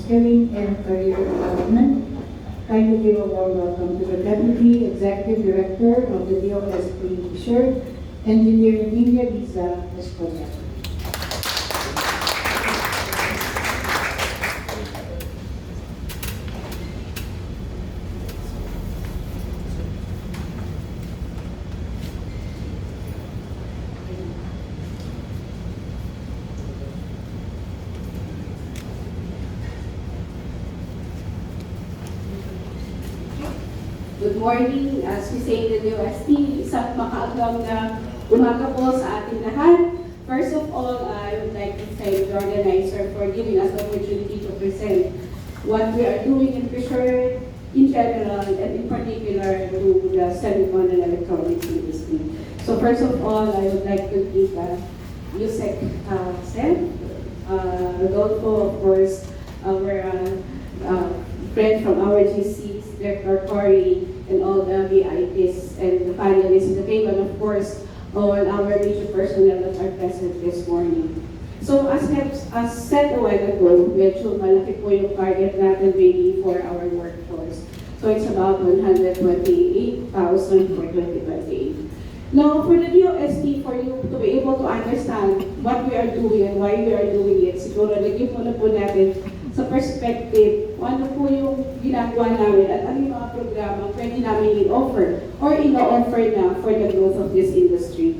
skilling and career development. Kindly give a warm welcome to the Deputy Executive Director of the DOST, Sir Engineer Lilia Liza Escobar. Good morning, as we say in the DOST, isang makaagang na umaga po sa ating lahat. First of all, I would like to thank the organizer for giving us the opportunity to present what we are doing in Fisher in general and in particular to the semicon and electronics industry. So first of all, I would like to thank Yusek Sen, Rodolfo, of course, our friend from our GCs, Director Cory, and all the VIPs and the panelists in the table, and of course, all our major personnel that are present this morning. So as said a while ago, medyo malaki po yung target natin really for our workforce. So it's about 128,000 for 2028. Now, for the DOST, for you to be able to understand what we are doing and why we are doing it, siguro lagyan muna po natin sa perspective, ano po yung ginagawa namin at ano yung mga programa pwede namin i-offer or ino-offer na for the growth of this industry.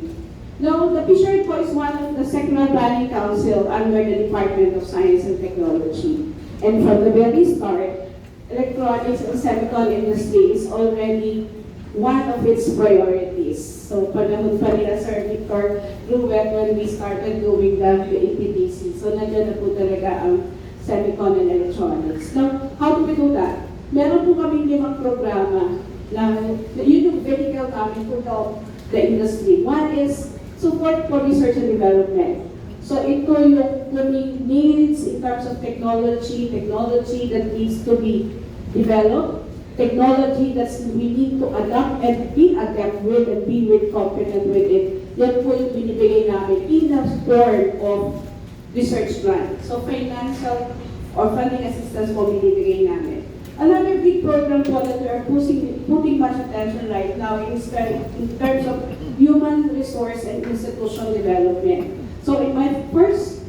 Now, the Fisher po is one of the sectoral planning council under the Department of Science and Technology. And from the very start, electronics and semicon industry is already one of its priorities. So, panahon pa nila Sir Victor Ruet when we started doing the APDC. So, nandiyan na po talaga ang semicon and electronics. Now, how do we do that? Meron po kami 5 programa na yun yung vehicle namin to help the industry. One is support for research and development. So ito yung needs in terms of technology that needs to be developed, technology that we need to adapt and be adept with and be competent with it. Yan po yung binibigay namin in the form of research grant. So financial or funding assistance po binibigay namin. Another big program po that we are putting much attention right now is in terms of human resource and institutional development. So in my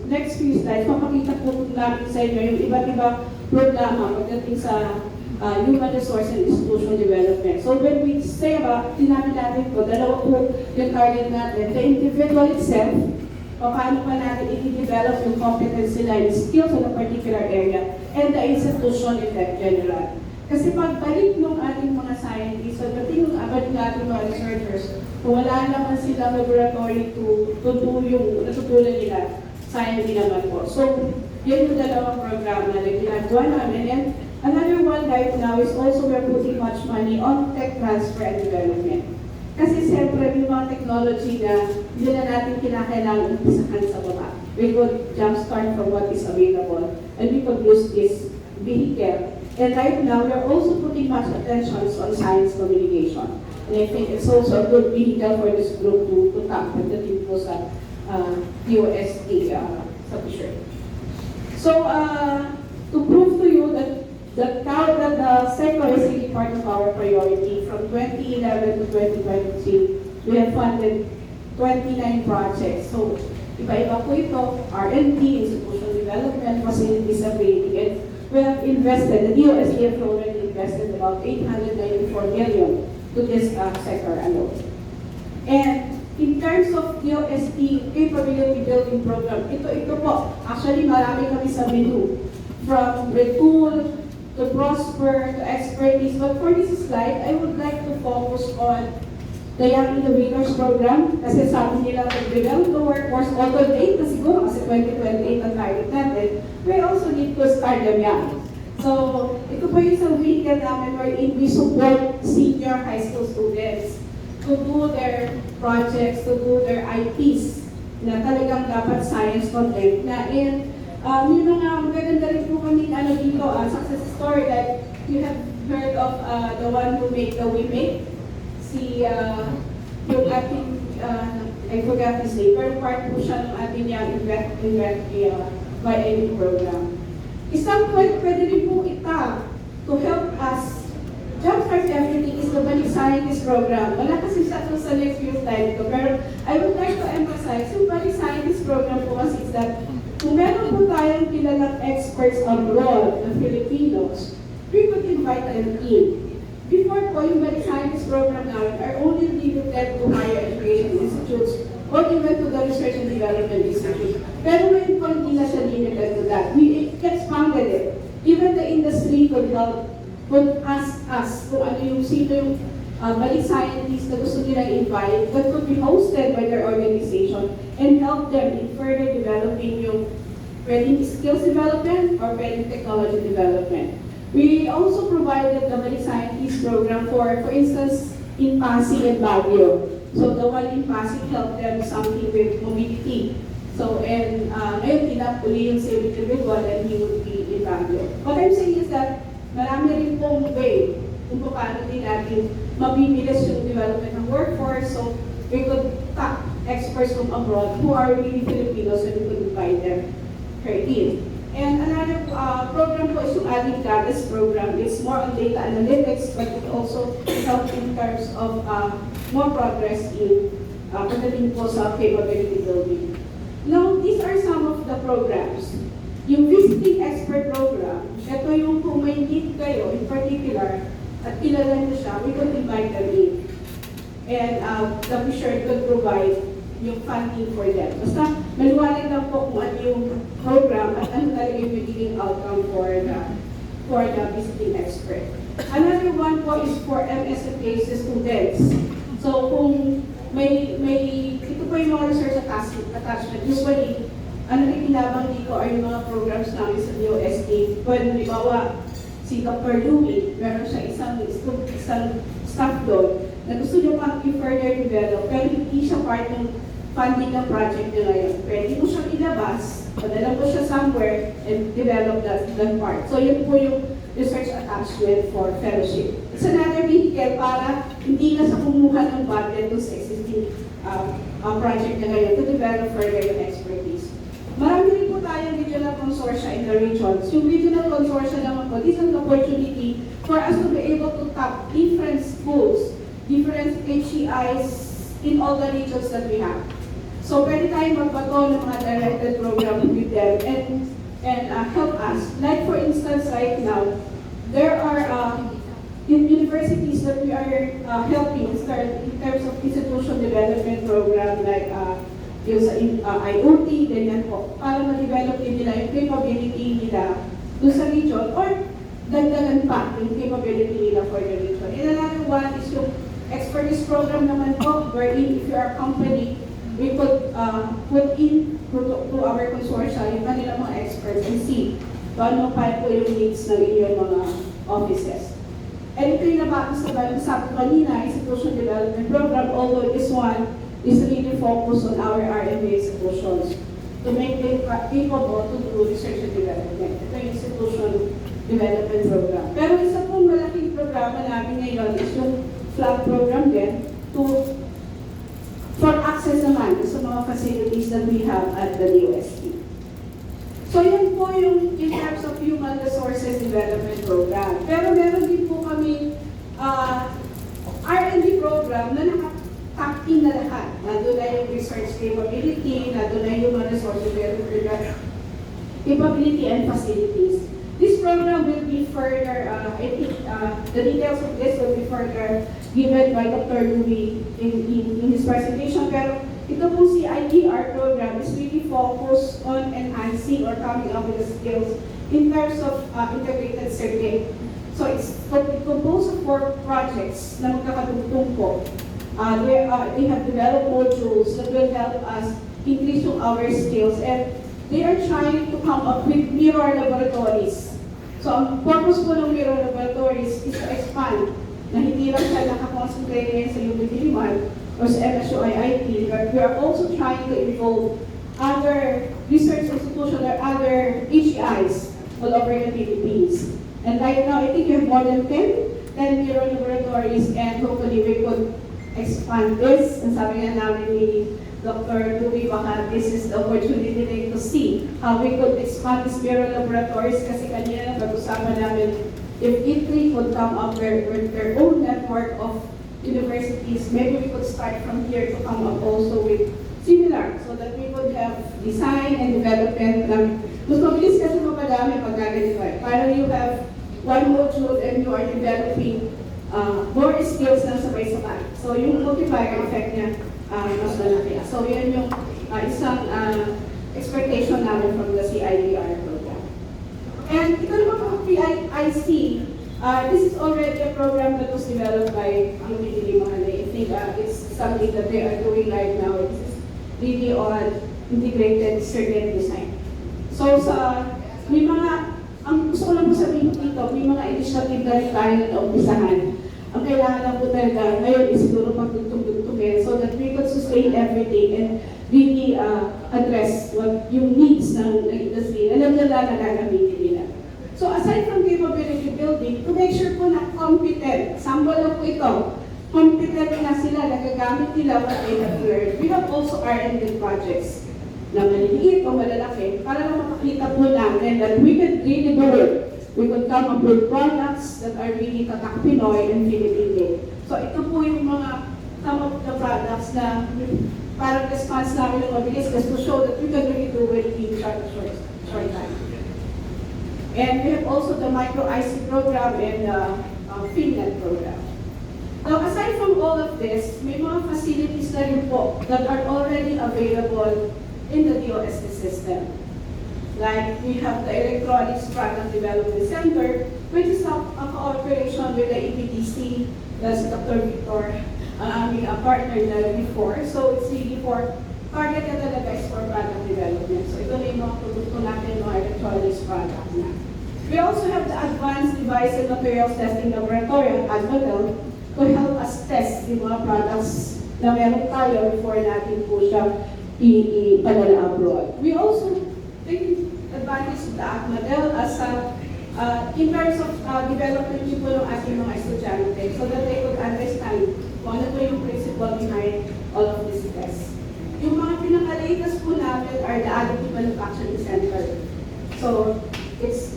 next few slides, papakita po namin sa inyo yung iba't ibang programa pagdating sa human resource and institutional development. So when we say about, sinabi natin po, dalawa po yung target natin. The individual itself, paano pa natin i-develop yung competence nila and skills in a particular area, and the institution in that general. Kasi pagbalik ng ating mga scientists, so pagdating ng abad ng ating mga researchers, kung wala naman silang laboratory to do yung natutunan nila, sayang din naman po. So, yun yung dalawang programa na ginagawa namin. And another one right now is also we're putting much money on tech transfer and development. Kasi siyempre, may mga technology na hindi na natin kinakailangan umpisahan sa baba. We could jumpstart from what is available and we could use this vehicle. And right now, we're also putting much attention on science communication. And I think it's also a good vehicle for this group to tap pagdating po sa DOST sa Fisher. So, to prove to you that the sector is really part of our priority. From 2011 to 2023, we have funded 29 projects. So, iba-iba po ito, R&D, institutional development, facilities upgrading, and we have invested, the DOST have already invested about 894 million to this sector alone. And in terms of DOST capability building program, ito po, actually marami kami sa menu. From retool, to prosper, to expertise. But for this slide, I would like to focus on the Young Innovators Program. Kasi sabi nila, pag-develop the workforce, although late na siguro kasi 2028 ang target natin, we also need to start them young. So, ito po yung isang vehicle namin wherein we support senior high school students to do their projects, to do their IPs na talagang dapat science content na yung mga magaganda rin po kami dito, success story that you have heard of the one who made the WeMake. Yung ating, I forgot his name, pero part po siya ng ating yung YIB program. Isang pwede rin po itag to help us jumpstart everything is the Balik Scientist Program. Wala kasi siya sa next few slides ko, pero I would like to emphasize, yung Balik Scientist Program po kasi is that kung meron po tayong kilalang experts abroad na Filipinos, we could invite them in. Before po, yung Balik Scientist Program namin are only limited to higher education institutes or even to the research and development institutes. Pero ngayon po, hindi na siya limited to that. We expanded it. Even the industry could help, could ask us kung ano yung sino yung balik scientists na gusto nila invite that could be hosted by their organization and help them in further developing yung pwedeng skills development or pwedeng technology development. We also provided the Balik Scientist program for instance, in Pasig and Baguio. So the one in Pasig helped them something with mobility. So, and ngayon tinap uli yung same individual and he would be in Baguio. What I'm saying is that marami rin pong way kung paano din natin mabibilis yung development ng workforce. So we could tap experts from abroad who are really Filipinos and we could invite them here in. And another program po is yung ating GABES program. It's more on data analytics, but it also helps in terms of more progress in pagdating po sa capability building. Now, these are some of the programs. Yung Visiting Expert Program, ito yung kung may need kayo in particular, at kilala nyo siya, we could invite them in. And the Fisher could provide yung funding for them. Basta maliwanag lang po kung ano yung program at ano talaga yung magiging outcome for the visiting expert. Another one po is for MSFA students. So kung ito po yung mga research attachment. Usually, ano rin kinabang dito ay yung mga programs namin sa DOST. When halimbawa, si Dr. Louie, meron siya isang staff doon na gusto niyo pang i-further develop, pero hindi siya part ng funding ng project niya ngayon. Pwede mo siyang ilabas, padala mo siya somewhere, and develop that part. So yun po yung research attachment for fellowship. It's another vehicle para hindi na sa kumuha ng budget sa existing project niya ngayon to develop further yung expertise. Marami rin po tayong regional consortia in the regions. Yung regional consortia naman po, this is an opportunity for us to be able to tap different schools, different HEIs in all the regions that we have. So pwede tayong magbato ng mga directed program with them and help us. Like for instance, right now, there are universities that we are helping start in terms of institution development program like yung sa IoT, ganyan po, para ma-develop din nila yung capability nila doon sa region or dagdagan pa yung capability nila for the region. And another one is yung expertise program naman po, wherein if you are a company, we could put in to our consortia yung kanilang mga experts and see paano pa po yung needs ng inyong mga offices. And ito yung nasabi kanina, Institution Development Program, although this one is really focused on our R&D institutions to make them capable to do research and development. Ito yung Institution Development Program. Pero isa pong malaking programa namin ngayon is yung FLAG program din for access naman sa mga facilities that we have at the DOST. So yan po yung in terms of Human Resources Development Program. Pero meron din po kami R&D program na naka-tap-in na lahat. Nandun na yung research capability, nandun na yung human resource development capability and facilities. This program will be further, I think the details of this will be further given by Dr. Louie in his presentation. Pero ito pong CIDR program is really focused on enhancing or coming up with the skills in terms of integrated circuit. So it's composed of 4 projects na magkakatugtong po. They have developed modules that will help us increase our skills, and they are trying to come up with mirror laboratories. So ang purpose po ng mirror laboratories is to expand na hindi lang siya nakakonsentrate ngayon sa UP Diliman or sa MSU-IIT, but we are also trying to involve other research institutions or other HEIs all over the Philippines. And right now, I think we have more than 10 mirror laboratories, and hopefully we could expand this. And sabi nga namin ni Dr. Louie, baka this is the opportunity to see how we could expand these mirror laboratories kasi kanina napag-usapan namin if E3 could come up with their own network of universities, maybe we could start from here to come up also with similar so that we could have design and development ng mas mabilis kasi mapadami pag gaganito eh. Para you have one module and you are developing more skills na sabay-sabay. So yung multiplier effect niya mas malaki. So yan yung isang expectation namin from the CIDR program. And ito naman po PIIC, this is already a program that was developed by ang Pinili Mahalay. I think it's something that they are doing right now. It's really on integrated circuit design. So may mga, ang gusto ko lang po sabihin dito, may mga initiative na rin tayo na naumpisahan. Ang kailangan lang po talaga ngayon is siguro pagtugtog-tugtugin so that we could sustain everything and really address what yung needs ng industry. Alam nila na gagamitin nila. So aside from capability building, to make sure po na competent, sample lang po ito, competent na sila, nagagamit nila what they have learned. We have also R&D projects na maliliit o malalaki para na makakita po namin that we can really do it. We could come up with products that are really Tatak Pinoy and Filipino. So ito po yung mga some of the products na parang response namin ng mabilis just to show that we can really do it in short time. And we have also the micro IC program and the FinNet program. Now, aside from all of this, may mga facilities na rin po that are already available in the DOST system. Like, we have the Electronics Product Development Center, which is a cooperation with the EPTC, that's Dr. Victor, ang aming partner na before. So, it's really for targeted talaga is for product development. So, ito na yung mga produkto natin, mga electronics product na. We also have the Advanced Device and Materials Testing Laboratory, ADMATEL, to help us test yung mga products na meron tayo before natin po siya ipadala abroad. We also take advantage of the ADMATEL as in terms of development yung po ng ating mga estudyante so that they could understand kung ano po yung principle behind all of these tests. Yung mga pinaka-latest po namin are the Additive Manufacturing Center. So, it's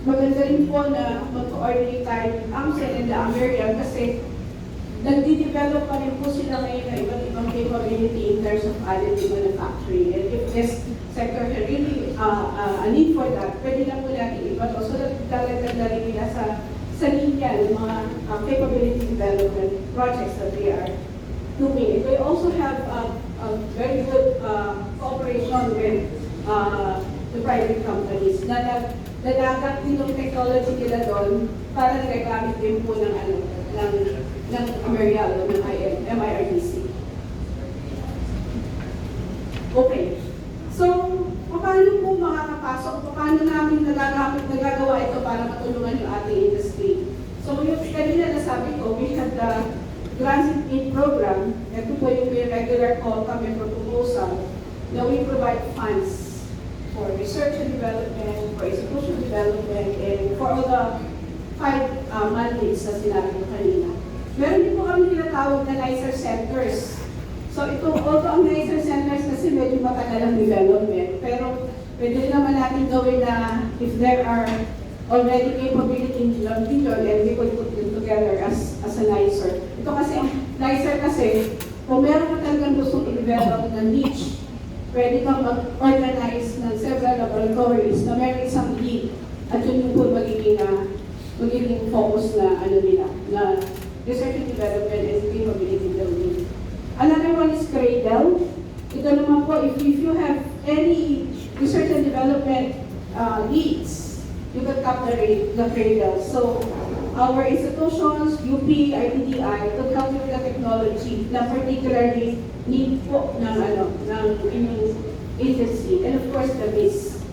maganda rin po na mag-coordinate tayo with AMCEN and the American kasi nagdi-develop pa rin po sila ngayon na iba't ibang capability in terms of additive manufacturing. And if this sector can really a need for that, pwede na po natin iba to so that talagang rin nila sa linya ng mga capability development projects that they are doing. We also have a very good cooperation with the private companies na nagagat din yung technology nila doon para nagagamit din po ng Amerial o ng MIRDC. Okay. So, paano po makakapasok? Paano namin nagagawa ito para matulungan yung ating industry? So, yung kanina nasabi ko, we have the Grants and Aid program. Ito po yung regular call kami for proposal na we provide funds for research and development, for institutional development, and for all the 5 mandates na sinabi ko kanina. Meron din po kami tinatawag na NICER centers. So although ang NICER centers kasi medyo matagal ang development, pero pwede naman natin gawin na if there are already capability in London and we could put them together as a NICER. Ito kasi, ang NICER kasi, kung meron ka talagang gustong i-develop na niche, pwede kang mag-organize ng several laboratories na meron isang lead at yun yung po magiging focus na nila, na research and development and capability building. Another one is Cradle. Ito naman po, if you have any research and development needs, you can tap the Cradle. So, our institutions, UP, ITDI, could help you with the technology na particularly need po ng inyong agency. And of course, the BIS,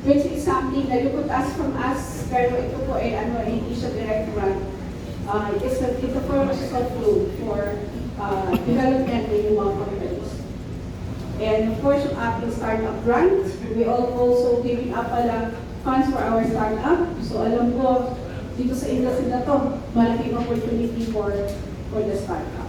which is something that you could ask from us, pero ito po ay hindi siya direct grant. It's a purposeful tool for development ng yung mga companies. And of course, yung ating startup grant, we also giving up funds for our startup. So alam ko, dito sa industry na to, malaking opportunity for the startup.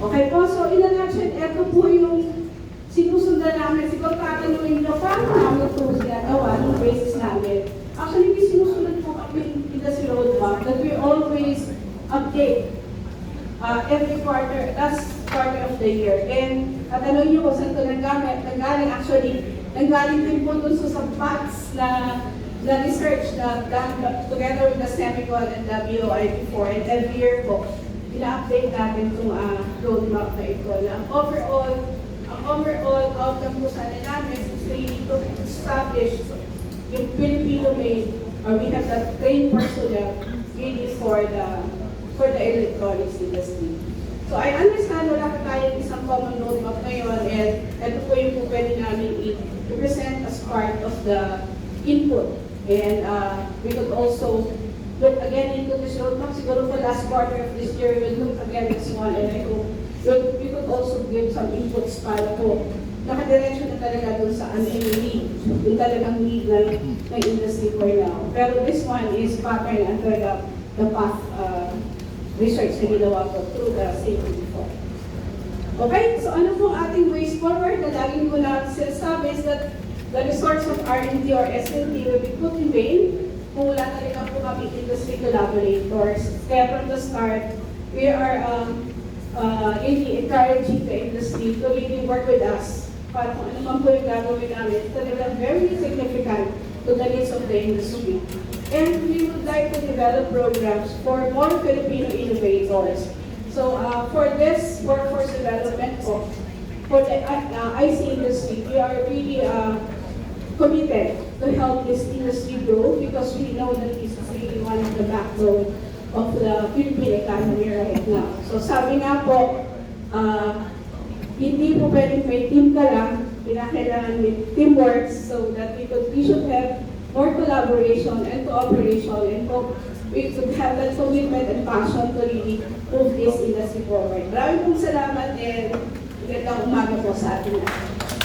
Okay po, so in a nutshell, ito po yung sinusundan namin. Siguro tatanungin nyo, paano namin ito ginagawa ng basis namin? Actually, may sinusunod po kami in the roadmap that we always update every quarter, last quarter of the year. And tatanungin nyo kung saan ito nanggaling. Actually, nanggaling din po dun sa facts na research na done together with the Semicon and the BOI before. And every year po, ina-update natin itong roadmap na ito. Na ang overall outcome po sana namin is really to establish yung Filipino-made, or we have the trained personnel really for the electronics industry. So I understand wala pa tayong isang common roadmap ngayon, and ito po yung po pwede namin i-present as part of the input. And we could also look again into this roadmap. Siguro for last quarter of this year, we'll look again at this one, and I hope we could also give some inputs para po nakadiretso na talaga dun sa ano yung need, yung talagang need ng industry for now. Pero this one is pattern under the path research na ginawa ko through the safety before. Okay, so ano po ating ways forward na laging ko na sinasabi is that the resource of R&D or SLT will be put in vain kung wala talaga po kami industry collaborators. Kaya from the start, we are really encouraging the industry to really work with us para kung ano man po yung gagawin namin, talaga very significant to the needs of the industry. And we would like to develop programs for more Filipino innovators. So for this workforce development po, for the IC industry, we are really committed to help this industry grow because we know that this is really one of the backbone of the Philippine economy right now. So sabi nga po, hindi po pwedeng may team ka lang, kailangan with teamwork so that we should have more collaboration and cooperation and hope we could have that commitment and passion to really move this industry forward. Maraming pong salamat and magandang umaga po sa atin lahat.